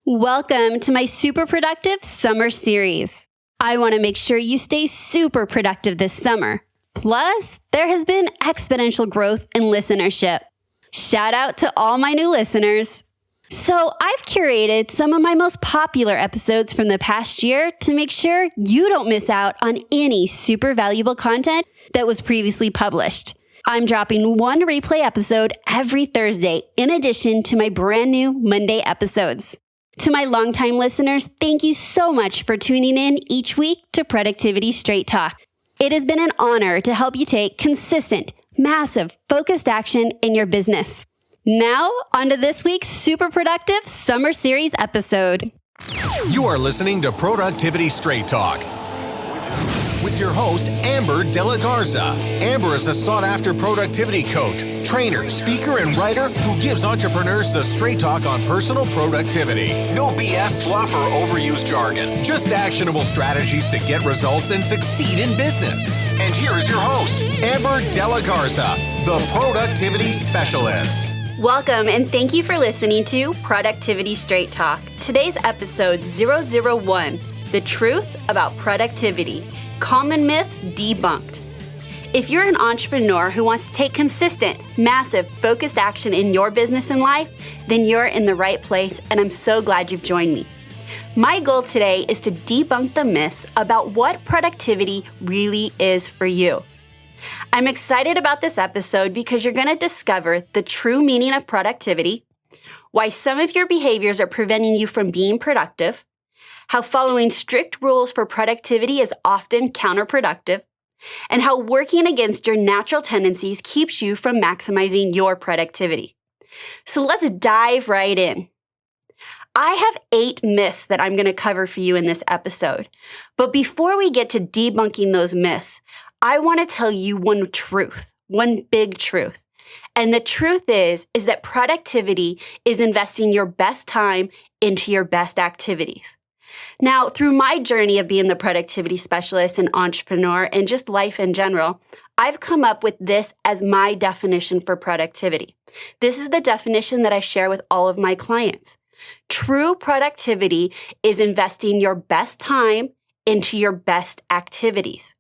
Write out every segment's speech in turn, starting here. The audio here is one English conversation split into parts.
Welcome to my super productive summer series. I want to make sure you stay super productive this summer. Plus, there has been exponential growth in listenership. Shout out to all my new listeners. So I've curated some of my most popular episodes from the past year to make sure you don't miss out on any super valuable content that was previously published. I'm dropping one replay episode every Thursday in addition to my brand new Monday episodes. To my longtime listeners, thank you so much for tuning in each week to Productivity Straight Talk. It has been an honor to help you take consistent, massive, focused action in your business. Now, on to this week's super productive summer series episode. You are listening to Productivity Straight Talk with your host, Amber De La Garza. Amber is a sought-after productivity coach, trainer, speaker, and writer who gives entrepreneurs the straight talk on personal productivity. No BS, fluff, or overused jargon. Just actionable strategies to get results and succeed in business. And here is your host, Amber De La Garza, the Productivity Specialist. Welcome, and thank you for listening to Productivity Straight Talk. Today's episode 001, The Truth About Productivity. Common Myths Debunked. If you're an entrepreneur who wants to take consistent, massive, focused action in your business and life, then you're in the right place, and I'm so glad you've joined me. My goal today is to debunk the myths about what productivity really is for you. I'm excited about this episode because you're going to discover the true meaning of productivity, why some of your behaviors are preventing you from being productive, how following strict rules for productivity is often counterproductive, and how working against your natural tendencies keeps you from maximizing your productivity. So let's dive right in. I have 8 myths that I'm going to cover for you in this episode. But before we get to debunking those myths, I want to tell you one truth, one big truth. And the truth is that productivity is investing your best time into your best activities. Now, through my journey of being the productivity specialist and entrepreneur and just life in general, I've come up with this as my definition for productivity. This is the definition that I share with all of my clients. True productivity is investing your best time into your best activities.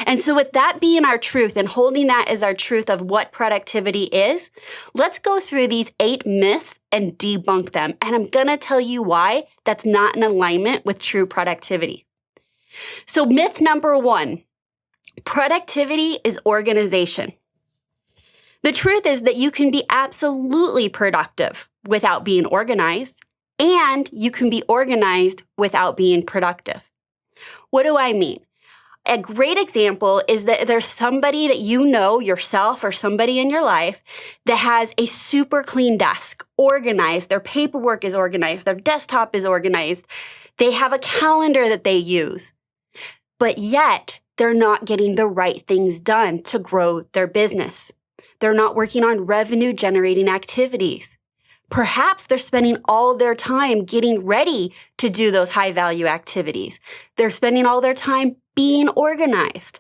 And so with that being our truth and holding that as our truth of what productivity is, let's go through these 8 myths and debunk them. And I'm going to tell you why that's not in alignment with true productivity. So myth number 1, productivity is organization. The truth is that you can be absolutely productive without being organized, and you can be organized without being productive. What do I mean? A great example is that there's somebody that you know, yourself or somebody in your life, that has a super clean desk, organized, their paperwork is organized, their desktop is organized, they have a calendar that they use, but yet they're not getting the right things done to grow their business. They're not working on revenue-generating activities. Perhaps they're spending all their time getting ready to do those high-value activities. They're spending all their time being organized.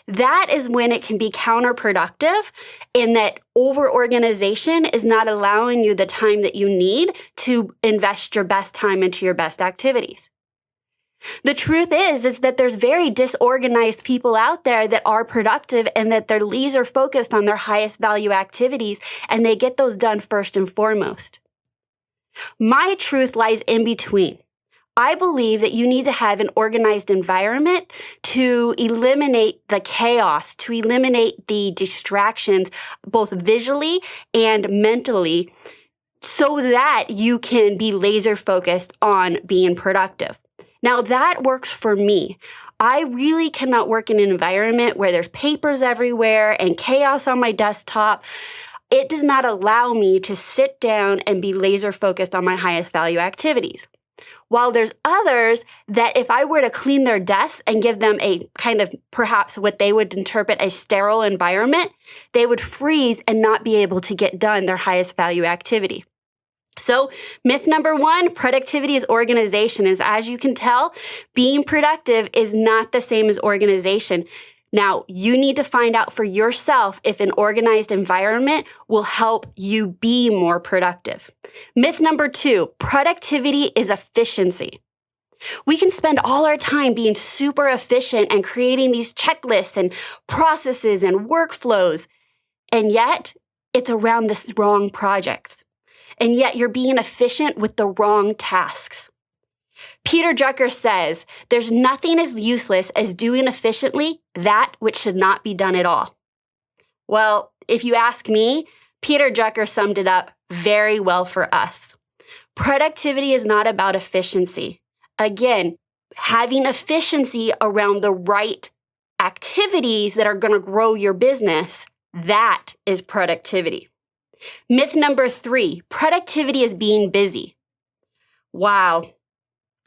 That is when it can be counterproductive in that over-organization is not allowing you the time that you need to invest your best time into your best activities. The truth is that there's very disorganized people out there that are productive and that they're laser focused on their highest value activities and they get those done first and foremost. My truth lies in between. I believe that you need to have an organized environment to eliminate the chaos, to eliminate the distractions, both visually and mentally, so that you can be laser focused on being productive. Now, that works for me. I really cannot work in an environment where there's papers everywhere and chaos on my desktop. It does not allow me to sit down and be laser focused on my highest value activities. While there's others that if I were to clean their desks and give them a kind of perhaps what they would interpret a sterile environment, they would freeze and not be able to get done their highest value activity. So myth number 1, productivity is organization. As you can tell, being productive is not the same as organization. Now, you need to find out for yourself if an organized environment will help you be more productive. Myth number 2, productivity is efficiency. We can spend all our time being super efficient and creating these checklists and processes and workflows, and yet it's around the wrong projects. And yet you're being efficient with the wrong tasks. Peter Drucker says, there's nothing as useless as doing efficiently that which should not be done at all. Well, if you ask me, Peter Drucker summed it up very well for us. Productivity is not about efficiency. Again, having efficiency around the right activities that are going to grow your business, that is productivity. Myth number 3, productivity is being busy. Wow.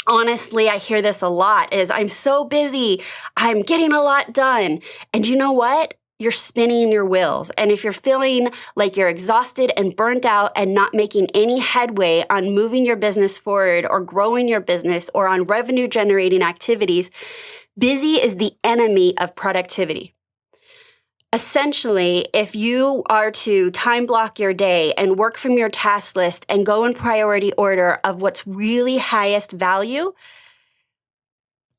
Honestly, I hear this a lot is I'm so busy, I'm getting a lot done. And you know what? You're spinning your wheels. And if you're feeling like you're exhausted and burnt out and not making any headway on moving your business forward or growing your business or on revenue generating activities, busy is the enemy of productivity. Essentially, if you are to time block your day and work from your task list and go in priority order of what's really highest value,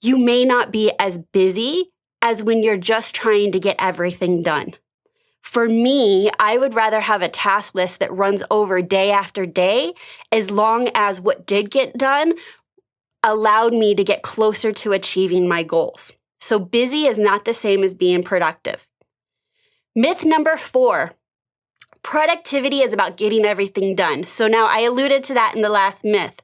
you may not be as busy as when you're just trying to get everything done. For me, I would rather have a task list that runs over day after day, as long as what did get done allowed me to get closer to achieving my goals. So busy is not the same as being productive. Myth number 4, productivity is about getting everything done. So now I alluded to that in the last myth.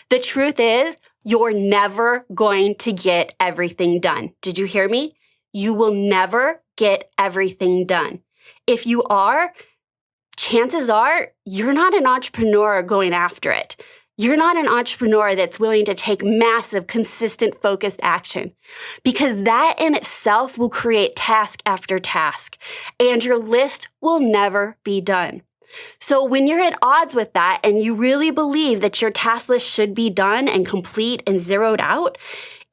The truth is, you're never going to get everything done. Did you hear me? You will never get everything done. If you are, chances are you're not an entrepreneur going after it. You're not an entrepreneur that's willing to take massive, consistent, focused action, because that in itself will create task after task, and your list will never be done. So when you're at odds with that and you really believe that your task list should be done and complete and zeroed out,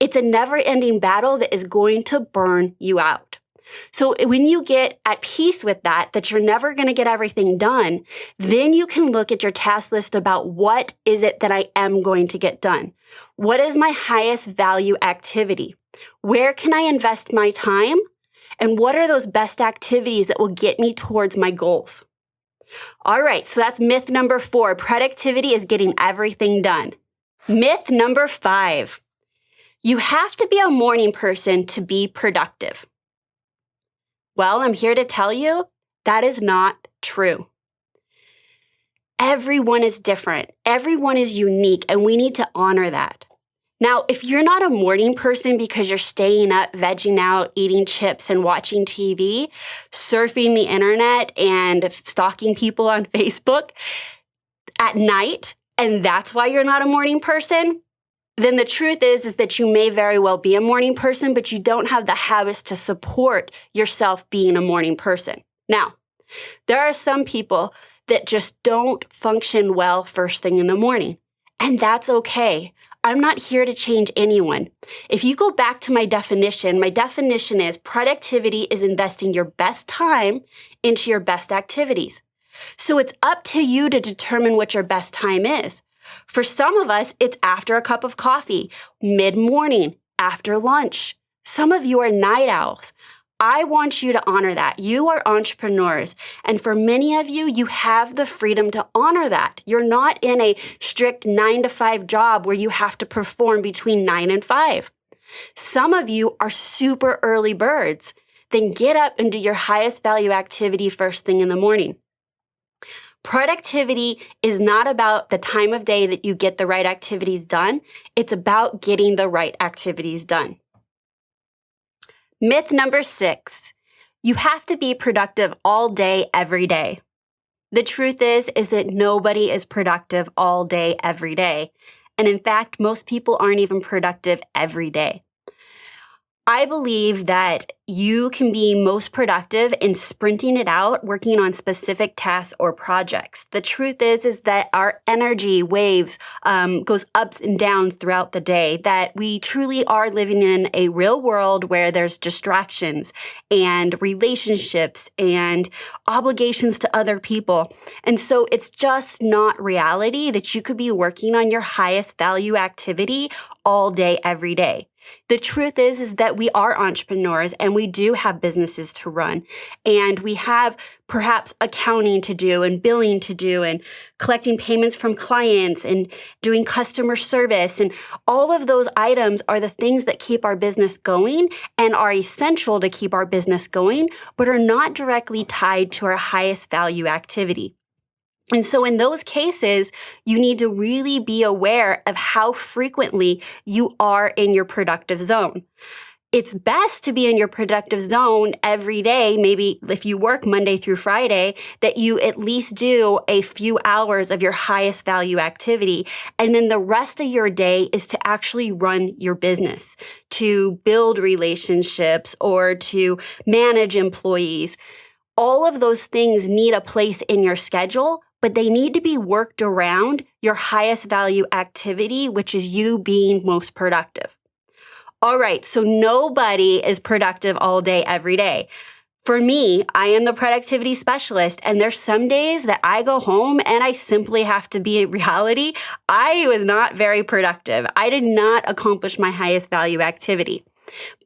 it's a never-ending battle that is going to burn you out. So when you get at peace with that you're never going to get everything done, then you can look at your task list about what is it that I am going to get done? What is my highest value activity? Where can I invest my time? And what are those best activities that will get me towards my goals? All right, so that's myth number 4. Productivity is getting everything done. Myth number 5. You have to be a morning person to be productive. Well, I'm here to tell you that is not true. Everyone is different. Everyone is unique, and we need to honor that. Now, if you're not a morning person because you're staying up, vegging out, eating chips and watching TV, surfing the internet and stalking people on Facebook at night, and that's why you're not a morning person, then the truth is that you may very well be a morning person, but you don't have the habits to support yourself being a morning person. Now, there are some people that just don't function well first thing in the morning, and that's okay. I'm not here to change anyone. If you go back to my definition is productivity is investing your best time into your best activities. So it's up to you to determine what your best time is. For some of us, it's after a cup of coffee, mid-morning, after lunch. Some of you are night owls. I want you to honor that. You are entrepreneurs. And for many of you, you have the freedom to honor that. You're not in a strict 9-to-5 job where you have to perform between 9 and 5. Some of you are super early birds. Then get up and do your highest value activity first thing in the morning. Productivity is not about the time of day that you get the right activities done. It's about getting the right activities done. Myth number 6, you have to be productive all day, every day. The truth is that nobody is productive all day, every day. And in fact, most people aren't even productive every day. I believe that you can be most productive in sprinting it out, working on specific tasks or projects. The truth is that our energy waves goes ups and downs throughout the day, that we truly are living in a real world where there's distractions and relationships and obligations to other people. And so it's just not reality that you could be working on your highest value activity all day, every day. The truth is that we are entrepreneurs and we do have businesses to run, and we have perhaps accounting to do and billing to do and collecting payments from clients and doing customer service. And all of those items are the things that keep our business going and are essential to keep our business going, but are not directly tied to our highest value activity. And so in those cases, you need to really be aware of how frequently you are in your productive zone. It's best to be in your productive zone every day, maybe if you work Monday through Friday, that you at least do a few hours of your highest value activity. And then the rest of your day is to actually run your business, to build relationships or to manage employees. All of those things need a place in your schedule, but they need to be worked around your highest value activity, which is you being most productive. All right, so nobody is productive all day, every day. For me, I am the productivity specialist, and there's some days that I go home and I simply have to be in reality. I was not very productive. I did not accomplish my highest value activity.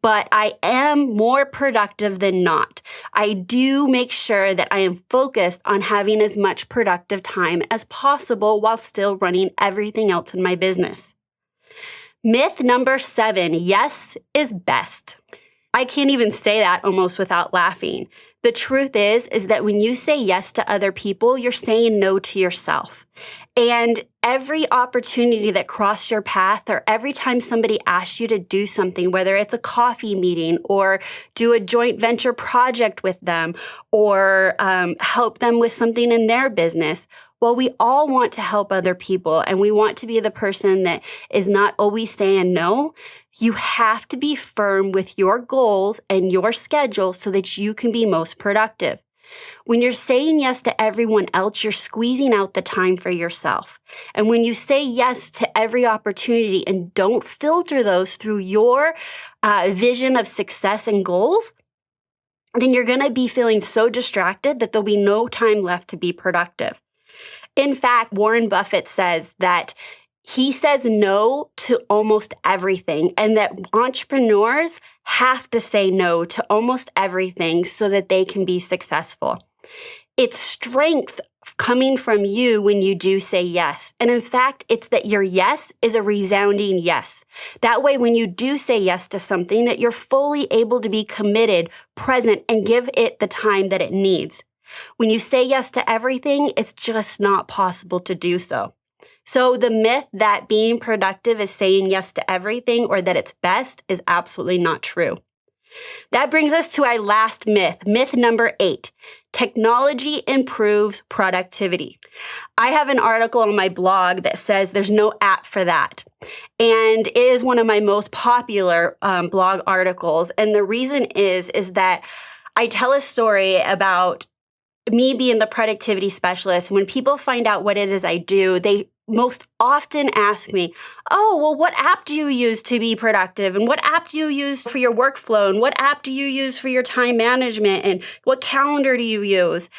But I am more productive than not. I do make sure that I am focused on having as much productive time as possible while still running everything else in my business. Myth number 7, yes is best. I can't even say that almost without laughing. The truth is that when you say yes to other people, you're saying no to yourself. And every opportunity that crosses your path, or every time somebody asks you to do something, whether it's a coffee meeting or do a joint venture project with them or help them with something in their business, well, we all want to help other people and we want to be the person that is not always saying no. You have to be firm with your goals and your schedule so that you can be most productive. When you're saying yes to everyone else, you're squeezing out the time for yourself. And when you say yes to every opportunity and don't filter those through your vision of success and goals, then you're going to be feeling so distracted that there'll be no time left to be productive. In fact, Warren Buffett says that he says no to almost everything, and that entrepreneurs have to say no to almost everything so that they can be successful. It's strength coming from you when you do say yes. And in fact, it's that your yes is a resounding yes. That way, when you do say yes to something, that you're fully able to be committed, present, and give it the time that it needs. When you say yes to everything, it's just not possible to do so. So the myth that being productive is saying yes to everything or that it's best is absolutely not true. That brings us to our last myth, myth number 8. Technology improves productivity. I have an article on my blog that says there's no app for that. And it is one of my most popular blog articles. And the reason is that I tell a story about me being the productivity specialist. When people find out what it is I do, they most often ask me, oh, well, what app do you use to be productive? And what app do you use for your workflow? And what app do you use for your time management? And what calendar do you use?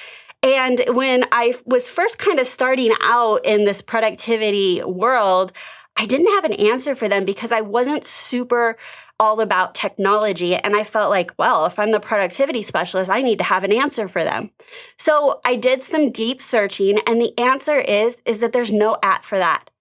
And when I was first kind of starting out in this productivity world, I didn't have an answer for them because I wasn't super all about technology. And I felt like, well, if I'm the productivity specialist, I need to have an answer for them. So I did some deep searching, and the answer is that there's no app for that.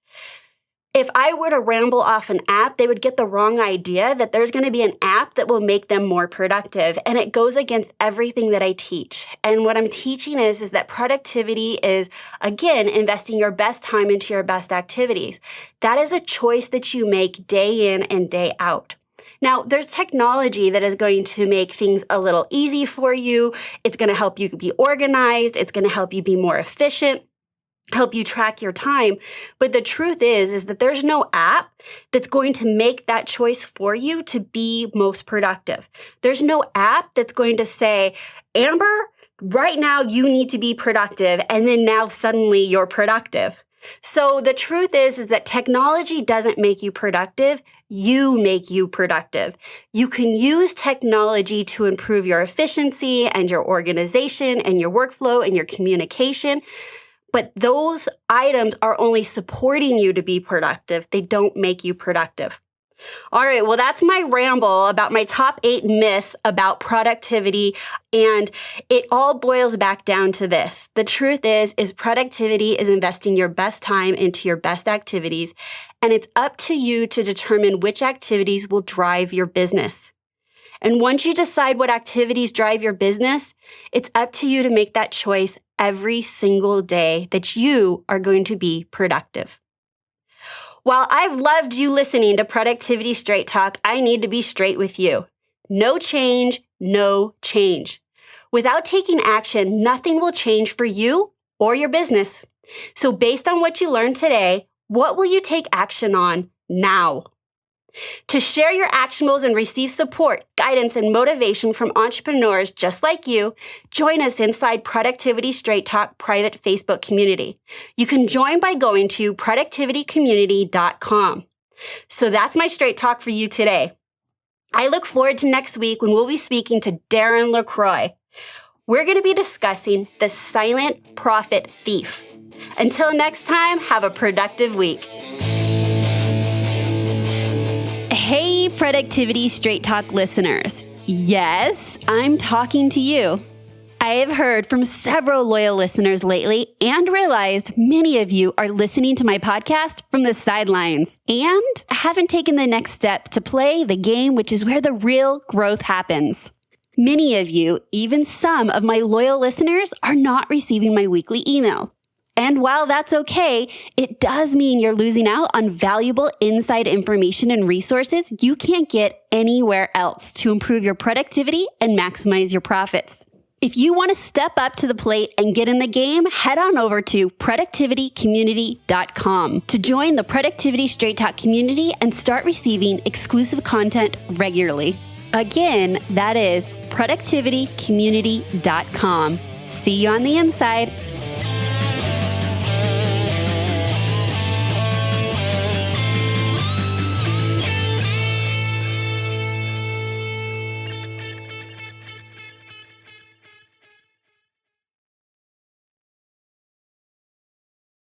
If I were to ramble off an app, they would get the wrong idea that there's going to be an app that will make them more productive. And it goes against everything that I teach. And what I'm teaching is that productivity is, again, investing your best time into your best activities. That is a choice that you make day in and day out. Now, there's technology that is going to make things a little easy for you. It's going to help you be organized. It's going to help you be more efficient. help you track your time. But the truth is that there's no app that's going to make that choice for you to be most productive. There's no app that's going to say, Amber, right now you need to be productive, and then now suddenly you're productive. So the truth is that technology doesn't make you productive. You make you productive. You can use technology to improve your efficiency and your organization and your workflow and your communication. But those items are only supporting you to be productive. They don't make you productive. All right, well, that's my ramble about my top 8 myths about productivity. And it all boils back down to this. The truth is productivity is investing your best time into your best activities. And it's up to you to determine which activities will drive your business. And once you decide what activities drive your business, it's up to you to make that choice every single day that you are going to be productive. While I've loved you listening to Productivity Straight Talk, I need to be straight with you. No change, no change. Without taking action, nothing will change for you or your business. So based on what you learned today, what will you take action on now? To share your actionables and receive support, guidance, and motivation from entrepreneurs just like you, join us inside Productivity Straight Talk private Facebook community. You can join by going to productivitycommunity.com. So that's my straight talk for you today. I look forward to next week when we'll be speaking to Darren LaCroix. We're going to be discussing the silent profit thief. Until next time, have a productive week. Hey, Productivity Straight Talk listeners. Yes, I'm talking to you. I have heard from several loyal listeners lately and realized many of you are listening to my podcast from the sidelines and haven't taken the next step to play the game, which is where the real growth happens. Many of you, even some of my loyal listeners, are not receiving my weekly email. And while that's okay, it does mean you're losing out on valuable inside information and resources you can't get anywhere else to improve your productivity and maximize your profits. If you want to step up to the plate and get in the game, head on over to productivitycommunity.com to join the Productivity Straight Talk community and start receiving exclusive content regularly. Again, that is productivitycommunity.com. See you on the inside.